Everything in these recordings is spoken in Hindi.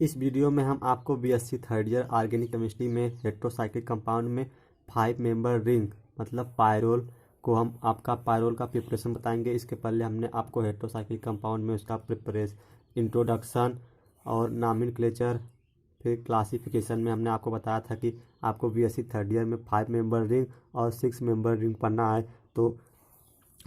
इस वीडियो में हम आपको BSc third year organic chemistry में हेट्रोसाइक्लिक कंपाउंड में 5 मेंबर रिंग मतलब पायरोल को हम आपका पायरोल का प्रिपरेशन बताएंगे। इसके पहले हमने आपको हेट्रोसाइक्लिक कंपाउंड में उसका प्रिपरेशन इंट्रोडक्शन और नामिनक्लेचर फिर क्लासिफिकेशन में हमने आपको बताया था कि आपको बीएससी थर्ड ईयर में 5 मेंबर रिंग और 6 मेंबर रिंग पढ़ना है। तो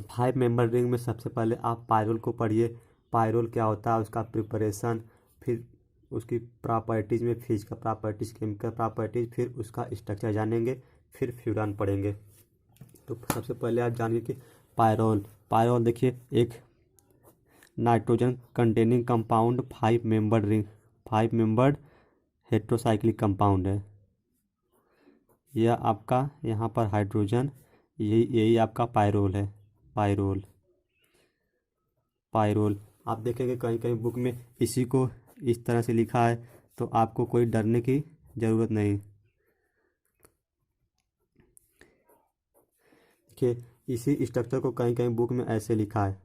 5 मेंबर रिंग में सबसे पहले आप पायरोल को पढ़िए। पायरोल क्या होता है, उसका प्रिपरेशन, फिर उसकी प्रॉपर्टीज़ में फिजिकल प्रॉपर्टीज़, केमिकल प्रॉपर्टीज़, फिर उसका स्ट्रक्चर जानेंगे, फिर फ्यूरान पढ़ेंगे। तो सबसे पहले आप जानिए कि पायरोल पायरोल देखिए एक nitrogen containing compound 5 membered ring 5 membered heterocyclic compound है। यह आपका यहाँ पर हाइड्रोजन, यही आपका पायरोल है। पायरोल पायरोल आप देखेंगे कहीं कहीं बुक में इसी को इस तरह से लिखा है, तो आपको कोई डरने की ज़रूरत नहीं कि इसी स्ट्रक्चर को कहीं कहीं बुक में ऐसे लिखा है।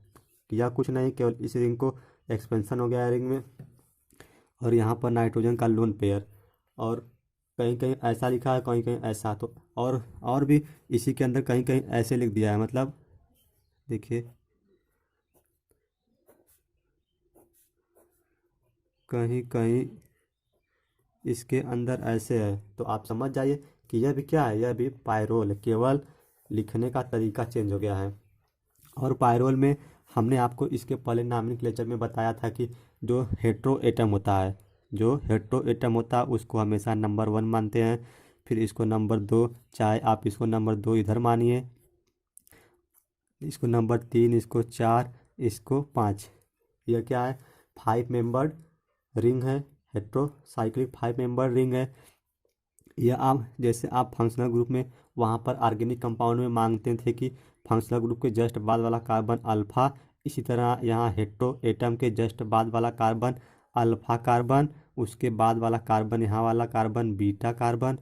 या कुछ नहीं, केवल इस रिंग को एक्सपेंशन हो गया है रिंग में, और यहाँ पर नाइट्रोजन का लोन पेयर, और कहीं कहीं ऐसा लिखा है, कहीं कहीं ऐसा। तो और भी इसी के अंदर कहीं कहीं ऐसे लिख दिया है, मतलब देखिए कहीं कहीं इसके अंदर ऐसे है। तो आप समझ जाइए कि यह भी क्या है, यह भी पायरोल है, केवल लिखने का तरीका चेंज हो गया है। और पायरोल में हमने आपको इसके पहले नॉमेनक्लेचर में बताया था कि जो हेट्रो एटम होता है, जो हेट्रो एटम होता है उसको हमेशा नंबर 1 मानते हैं, फिर इसको नंबर 2, चाहे आप इसको नंबर 2 इधर मानिए, इसको नंबर 3, इसको 4, इसको 5। यह क्या है, 5 मेंबर्ड रिंग है, हेट्रोसाइक्लिक 5 मेंबर रिंग है। यह आप जैसे आप फंक्शनल ग्रुप में वहाँ पर ऑर्गेनिक कंपाउंड में मांगते थे कि फंक्शनल ग्रुप के जस्ट बाद वाला कार्बन अल्फा, इसी तरह यहाँ हेट्रो एटम के जस्ट बाद वाला कार्बन अल्फा कार्बन, उसके बाद वाला कार्बन यहाँ वाला कार्बन बीटा कार्बन।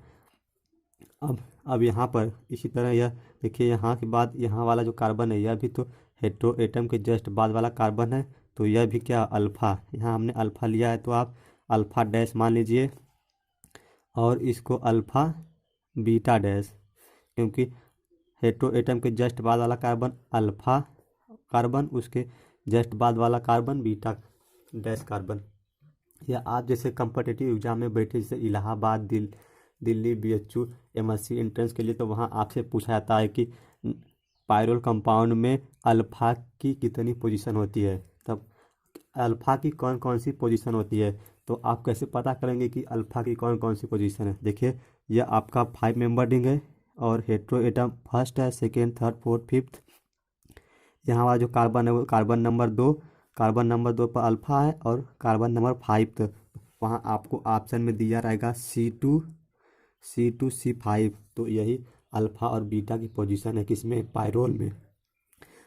अब यहाँ पर इसी तरह यह देखिए, यहाँ के बाद यहाँ वाला जो कार्बन है यह भी तो हेट्रो एटम के जस्ट बाद वाला कार्बन है, तो यह भी क्या अल्फ़ा, यहाँ हमने अल्फ़ा लिया है तो आप अल्फ़ा डैश मान लीजिए, और इसको अल्फ़ा बीटा डैश, क्योंकि हेट्रो एटम के जस्ट बाद वाला कार्बन अल्फ़ा कार्बन, उसके जस्ट बाद वाला कार्बन बीटा डैश कार्बन। या आप जैसे कम्पिटिटिव एग्जाम में बैठे, जैसे Allahabad, Delhi BHU MSc entrance के लिए, तो वहाँ आपसे पूछा जाता है कि पायरोल कंपाउंड में अल्फ़ा की कितनी पोजीशन होती है, तब अल्फ़ा की कौन कौन सी पोजीशन होती है। तो आप कैसे पता करेंगे कि अल्फ़ा की कौन कौन सी पोजीशन है। देखिए यह आपका 5 मेंबर रिंग है, और हेट्रो एटम फर्स्ट है, सेकेंड, थर्ड, फोर्थ, फिफ्थ। यहाँ वाला जो कार्बन है वो कार्बन नंबर 2 पर अल्फ़ा है, और कार्बन नंबर 5 तो वहाँ आपको ऑप्शन में दिया रहेगा C2 C5। तो यही अल्फ़ा और बीटा की पोजीशन है किसमें, पायरोल में।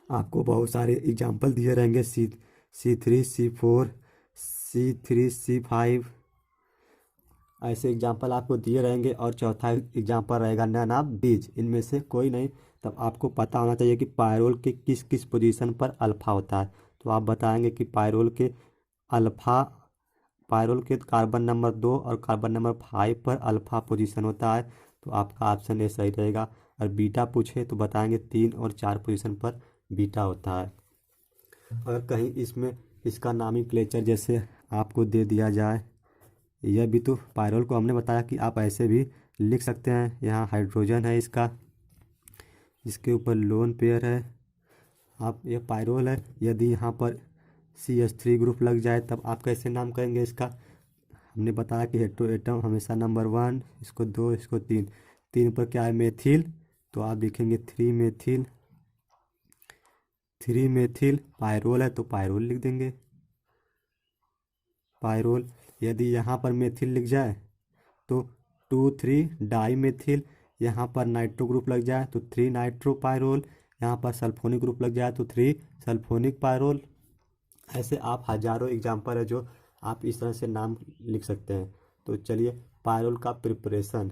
आपको बहुत सारे एग्जाम्पल दिए रहेंगे, C3 C4 C3 C5, ऐसे एग्जाम्पल आपको दिए रहेंगे, और चौथा एग्जाम्पल रहेगा नन ऑफ बीज, इनमें से कोई नहीं। तब आपको पता होना चाहिए कि पायरोल के किस किस पोजीशन पर अल्फ़ा होता है। तो आप बताएंगे कि अल्फ़ा पायरोल के कार्बन नंबर 2 और कार्बन नंबर 5 पर अल्फ़ा पोजीशन होता है, तो आपका ऑप्शन ए सही रहेगा। और बीटा पूछे तो बताएंगे 3 और 4 पोजीशन पर बीटा होता है। अगर कहीं इसमें इसका नामिक्लेचर जैसे आपको दे दिया जाए, यह भी तो पायरोल को हमने बताया कि आप ऐसे भी लिख सकते हैं। यहाँ हाइड्रोजन है इसका, इसके ऊपर लोन पेयर है, आप ये पायरोल है। यदि यहाँ पर CH3 ग्रुप लग जाए तब आप कैसे नाम करेंगे इसका। हमने बताया कि हेट्रो एटम हमेशा नंबर 1, इसको 2, इसको 3, 3 पर क्या है मेथिल, तो आप लिखेंगे 3 मेथिल पायरोल है, तो पायरोल लिख देंगे पायरोल। यदि यहाँ पर मेथिल लिख जाए तो 2,3 डाई मेथिल, यहाँ पर नाइट्रो ग्रुप लग जाए तो 3 नाइट्रो पायरोल, यहाँ पर सल्फोनिक ग्रुप लग जाए तो 3 सल्फोनिक पायरोल। ऐसे आप हजारों एग्जाम्पल है जो आप इस तरह से नाम लिख सकते हैं। तो चलिए, पायरोल का प्रिपरेशन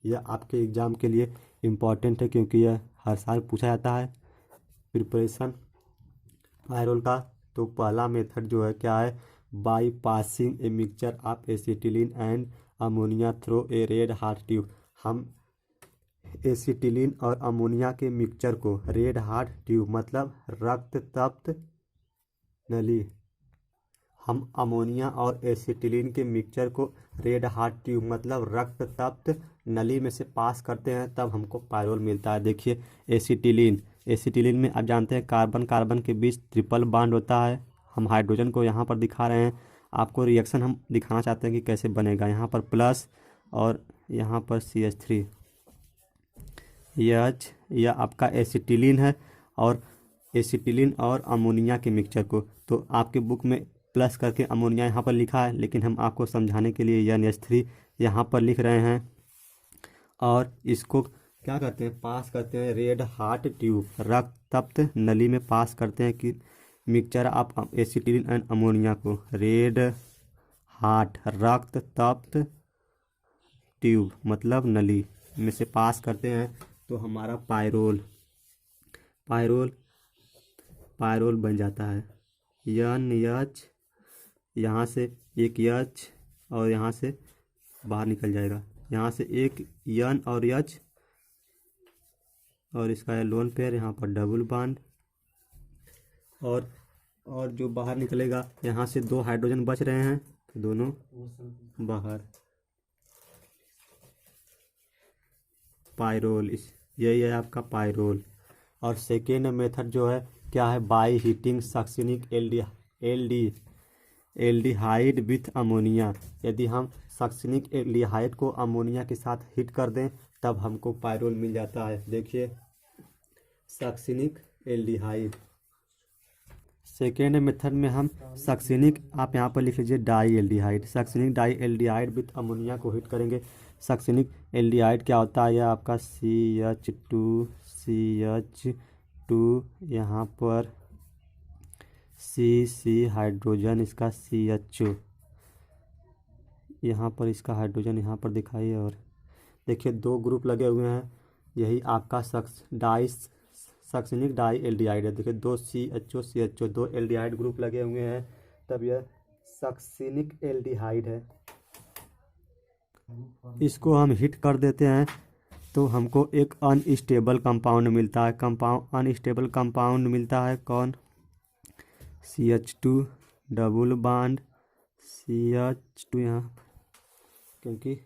यह आपके एग्ज़ाम के लिए इम्पॉर्टेंट है, क्योंकि यह हर साल पूछा जाता है प्रिपरेशन पायरोल का। तो पहला मेथड जो है क्या है, by passing a mixture of acetylene and ammonia through a red heart tube. हम एसिटिलीन और अमोनिया के मिक्सचर को रेड हार्ट ट्यूब मतलब रक्त तप्त नली, हम अमोनिया और एसिटिलीन के मिक्सचर को रेड हार्ट ट्यूब मतलब रक्त तप्त नली में से पास करते हैं, तब हमको पायरोल मिलता है। देखिए एसिटिलीन में आप जानते हैं कार्बन कार्बन के बीच ट्रिपल बॉन्ड होता है। हम हाइड्रोजन को यहाँ पर दिखा रहे हैं, आपको रिएक्शन हम दिखाना चाहते हैं कि कैसे बनेगा। यहाँ पर प्लस और यहाँ पर CH3 यह आपका एसिटिलीन है और एसिटिलीन और अमोनिया के मिक्सचर को, तो आपके बुक में प्लस करके अमोनिया यहाँ पर लिखा है, लेकिन हम आपको समझाने के लिए NH3 यहाँ पर लिख रहे हैं। और इसको क्या करते हैं, पास करते हैं रेड हार्ट ट्यूब रक्त तप्त नली में पास करते हैं कि मिक्सचर आप एसिटिलीन एंड अमोनिया को रेड हार्ट रक्त तप्त ट्यूब मतलब नली में से पास करते हैं, तो हमारा पायरोल बन जाता है। NH यहाँ से एक H और यहाँ से बाहर निकल जाएगा, यहाँ से एक N और H और इसका है लोन पेयर, यहाँ पर डबल बॉन्ड और जो बाहर निकलेगा यहाँ से 2 हाइड्रोजन बच रहे हैं, दोनों बाहर। पायरोल यही है आपका पायरोल। और सेकेंड मेथड जो है क्या है, by heating succinic aldehyde with ammonia. यदि हम सक्सिनिक एल्डिहाइड को अमोनिया के साथ हीट कर दें तब हमको पायरोल मिल जाता है। देखिए सक्सिनिक एल्डिहाइड। सेकेंड मेथड में हम सक्सिनिक, आप यहाँ पर लिख लीजिए dialdehyde, succinic dialdehyde with ammonia को हीट करेंगे। सक्सिनिक एल्डिहाइड क्या होता है, यह आपका CH2 यहाँ पर C हाइड्रोजन, इसका CHO यहाँ पर, इसका हाइड्रोजन यहाँ पर दिखाइए। और देखिए 2 ग्रुप लगे हुए हैं, यही आपका सक्सिनिक डाई एल्डिहाइड है। देखिए 2 CHO 2 एल्डिहाइड ग्रुप लगे हुए हैं, तब यह सक्सिनिक एल्डिहाइड है। इसको हम हिट कर देते हैं तो हमको एक अनस्टेबल कंपाउंड मिलता है। अनस्टेबल कंपाउंड मिलता है कौन, CH2 डबल बॉन्ड CH2 यहाँ, क्योंकि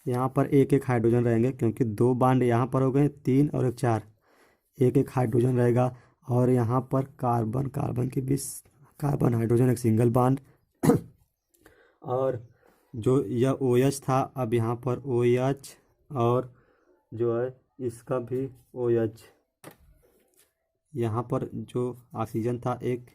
यहाँ पर एक हाइड्रोजन रहेंगे, क्योंकि 2 बॉन्ड यहाँ पर हो गए 3 और 4, एक हाइड्रोजन रहेगा। और यहाँ पर कार्बन के बीच कार्बन हाइड्रोजन एक सिंगल बॉन्ड और जो यह OH था अब यहाँ पर OH और जो है इसका भी OH, यहाँ पर जो ऑक्सीजन था एक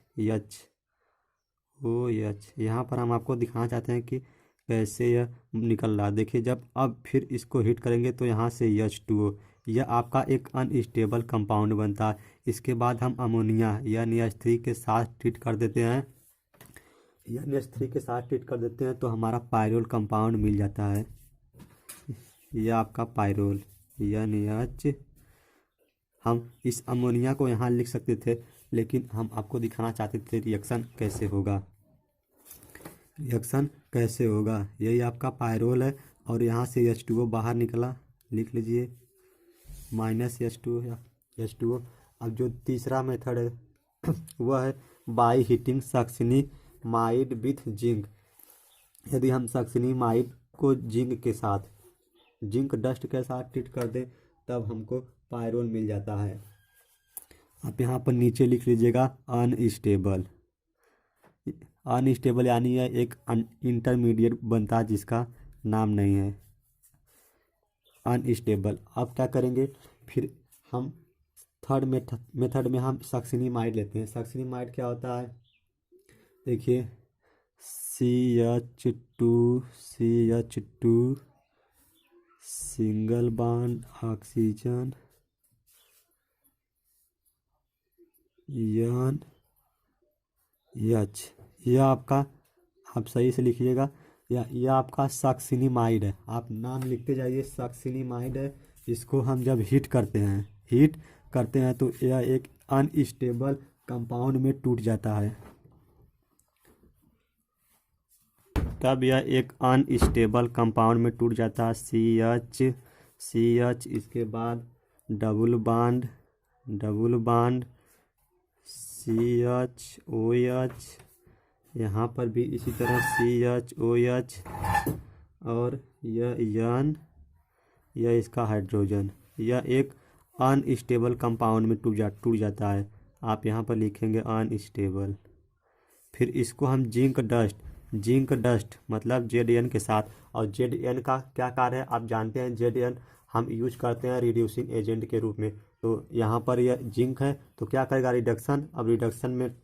OH। यहाँ पर हम आपको दिखाना चाहते हैं कि कैसे यह निकल रहा है। देखिए जब अब फिर इसको हीट करेंगे तो यहाँ से H2O, यह आपका एक अनस्टेबल कंपाउंड बनता है। इसके बाद हम अमोनिया NH3 के साथ ट्रीट कर देते हैं, तो हमारा पायरोल कंपाउंड मिल जाता है। यह आपका पायरोल NH। हम इस अमोनिया को यहाँ लिख सकते थे, लेकिन हम आपको दिखाना चाहते थे रिएक्शन कैसे होगा। यही आपका पायरोल है और यहाँ से H2O बाहर निकला, लिख लीजिए -H2O। अब जो तीसरा मेथड है वह है by heating succinimide with zinc. यदि हम सक्सिनिमाइड को जिंक डस्ट के साथ ट्रीट कर दें तब हमको पायरोल मिल जाता है। आप यहाँ पर नीचे लिख लीजिएगा अनस्टेबल यानी यह एक इंटरमीडिएट बनता है जिसका नाम नहीं है, अनस्टेबल। अब क्या करेंगे, फिर हम थर्ड मेथड में हम सक्सिनिमाइड लेते हैं। सक्सिनिमाइड क्या होता है, देखिए CH2 single bond oxygen NH, यह आपका, आप सही से लिखिएगा, यह आपका सक्सिनिमाइड है। आप नाम लिखते जाइए, सक्सिनिमाइड है। इसको हम जब हीट करते हैं तो यह एक अनस्टेबल कंपाउंड में टूट जाता है। तब यह एक अनस्टेबल कंपाउंड में टूट जाता है। CH इसके बाद डबल बॉन्ड CHOH, यहाँ पर भी इसी तरह CHOH, और यह इसका हाइड्रोजन। यह एक अनस्टेबल कंपाउंड में टूट जाता है। आप यहाँ पर लिखेंगे अनस्टेबल। फिर इसको हम जिंक डस्ट मतलब ZN के साथ, और ZN का क्या कार्य है आप जानते हैं। ZN हम यूज करते हैं रिड्यूसिंग एजेंट के रूप में। तो यहाँ पर यह जिंक है तो क्या करेगा, रिडक्शन। अब रिडक्शन में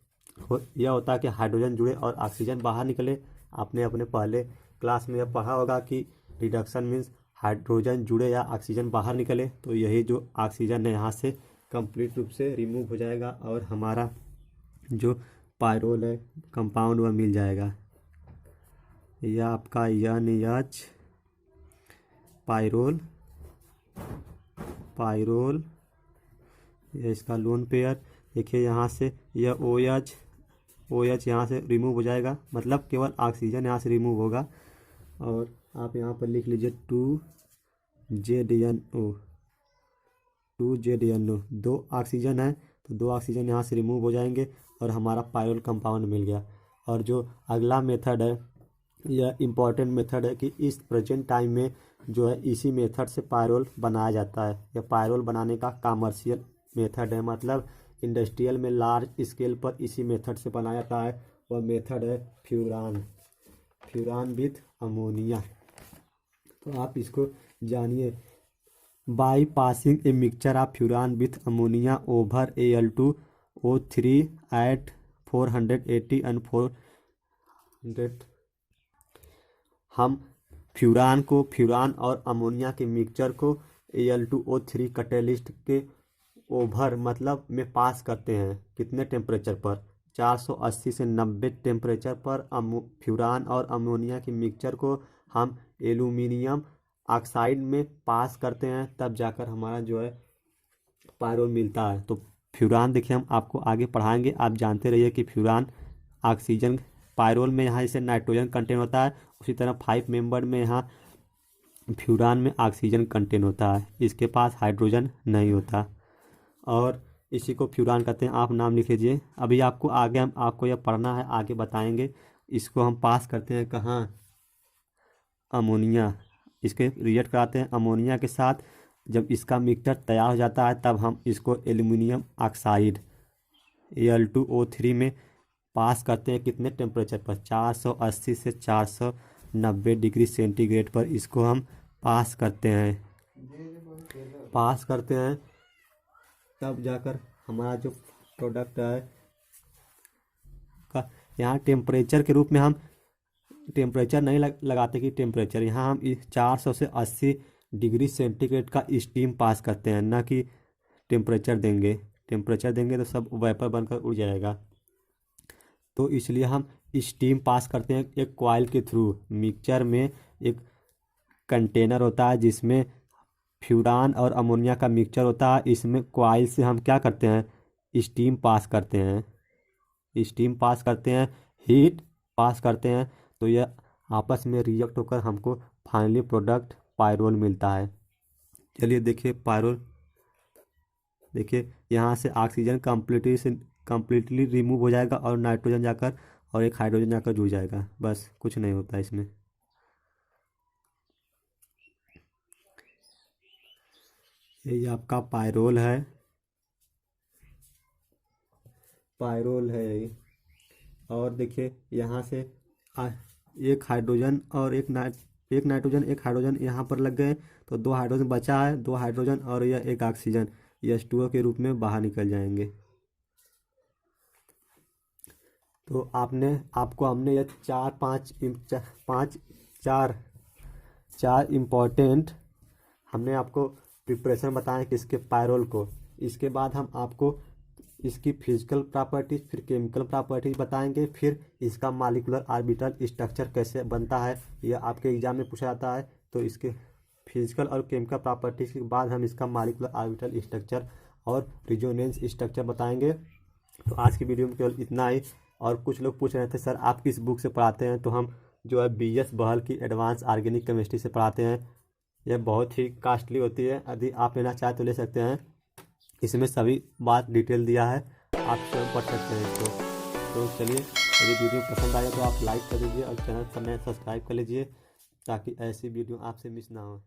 यह होता है कि हाइड्रोजन जुड़े और ऑक्सीजन बाहर निकले। आपने अपने पहले क्लास में यह पढ़ा होगा कि रिडक्शन मीन्स हाइड्रोजन जुड़े या ऑक्सीजन बाहर निकले। तो यही जो ऑक्सीजन है यहाँ से कंप्लीट रूप से रिमूव हो जाएगा और हमारा जो पायरोल है कंपाउंड वह मिल जाएगा। यह आपका NH पायरोल, यह इसका लोन पेयर। देखिए यहाँ से यह OH यहाँ से रिमूव हो जाएगा, मतलब केवल ऑक्सीजन यहाँ से रिमूव होगा। और आप यहाँ पर लिख लीजिए 2ZNO, 2 ऑक्सीजन है तो 2 ऑक्सीजन यहाँ से रिमूव हो जाएंगे और हमारा पायरोल कंपाउंड मिल गया। और जो अगला मेथड है यह इम्पॉर्टेंट मेथड है कि इस प्रेजेंट टाइम में जो है इसी मेथड से पायरोल बनाया जाता है। यह पायरोल बनाने का कमर्शियल मेथड है, मतलब इंडस्ट्रियल में लार्ज स्केल पर इसी मेथड से बनाया जाता है। वह मेथड है फ्यूरान विथ अमोनिया। तो आप इसको जानिए। By passing a mixture of furan with ammonia over Al2O3 at 480 and 400, हम फ्यूरान और अमोनिया के मिक्सचर को Al2O3 कैटेलिस्ट के ओवर मतलब में पास करते हैं। कितने टेम्परेचर पर, 480 से 90 टेम्परेचर पर फ्यूरान और अमोनिया के मिक्सचर को हम एल्यूमिनियम ऑक्साइड में पास करते हैं, तब जाकर हमारा जो है पायरोल मिलता है। तो फ्यूरान देखिए हम आपको आगे पढ़ाएंगे, आप जानते रहिए कि फ्यूरान ऑक्सीजन पायरोल में यहाँ इसे नाइट्रोजन कंटेन होता है, उसी तरह 5 मेंबर में यहाँ फ्यूरान में ऑक्सीजन कंटेन होता है, इसके पास हाइड्रोजन नहीं होता और इसी को फ्यूरान कहते हैं। आप नाम लिख लीजिए। अभी आपको आगे हम आपको यह पढ़ना है, आगे बताएंगे। इसको हम पास करते हैं कहाँ, अमोनिया, इसके रिएक्ट कराते हैं अमोनिया के साथ। जब इसका मिक्सचर तैयार हो जाता है तब हम इसको एल्यूमिनियम ऑक्साइड Al2O3 में पास करते हैं। कितने टेम्परेचर पर, 480 से 490 डिग्री सेंटीग्रेड पर इसको हम पास करते हैं। तब जाकर हमारा जो प्रोडक्ट है का यहाँ टेम्परेचर के रूप में हम टेम्परेचर नहीं लगाते कि टेम्परेचर, यहाँ हम 400 से 80 डिग्री सेंटीग्रेड का स्टीम पास करते हैं, ना कि टेम्परेचर देंगे तो सब वेपर बनकर उड़ जाएगा। तो इसलिए हम स्टीम पास करते हैं एक कॉइल के थ्रू। मिक्सचर में एक कंटेनर होता है जिसमें फ्यूरान और अमोनिया का मिक्सचर होता है, इसमें कॉइल से हम क्या करते हैं, स्टीम पास करते हैं, हीट पास करते हैं। तो यह आपस में रिएक्ट होकर हमको फाइनली प्रोडक्ट पायरोल मिलता है। चलिए देखिए पायरोल, देखिए यहाँ से ऑक्सीजन कम्प्लीटली रिमूव हो जाएगा और नाइट्रोजन जाकर और एक हाइड्रोजन जाकर जुड़ जाएगा, बस कुछ नहीं होता इसमें। ये आपका पायरोल है और देखिए यहाँ से एक हाइड्रोजन और एक नाइट्रोजन एक हाइड्रोजन यहाँ पर लग गए, तो 2 हाइड्रोजन बचा है, 2 हाइड्रोजन और यह एक ऑक्सीजन H2O के रूप में बाहर निकल जाएंगे। तो आपको हमने यह चार इम्पोर्टेंट हमने आपको प्रिपरेशन बताएं किसके, पायरोल को। इसके बाद हम आपको इसकी फिजिकल प्रॉपर्टीज फिर केमिकल प्रॉपर्टीज बताएंगे, फिर इसका मॉलिक्यूलर ऑर्बिटल स्ट्रक्चर कैसे बनता है, यह आपके एग्जाम में पूछा जाता है। तो इसके फिजिकल और केमिकल प्रॉपर्टीज के बाद हम इसका मॉलिक्यूलर ऑर्बिटल स्ट्रक्चर और रिजोनेंस स्ट्रक्चर बताएंगे। तो आज की वीडियो में केवल इतना ही। और कुछ लोग पूछ रहे थे सर आप किस बुक से पढ़ाते हैं, तो हम जो है BS बहल की एडवांस ऑर्गेनिक केमिस्ट्री से पढ़ाते हैं। यह बहुत ही कास्टली होती है, यदि आप लेना चाहें तो ले सकते हैं। इसमें सभी बात डिटेल दिया है, आप स्वयं पढ़ सकते हैं इसको। तो चलिए, यदि वीडियो पसंद आए तो आप लाइक कर दीजिए और चैनल को सब्सक्राइब कर लीजिए, ताकि ऐसी वीडियो आपसे मिस ना हो।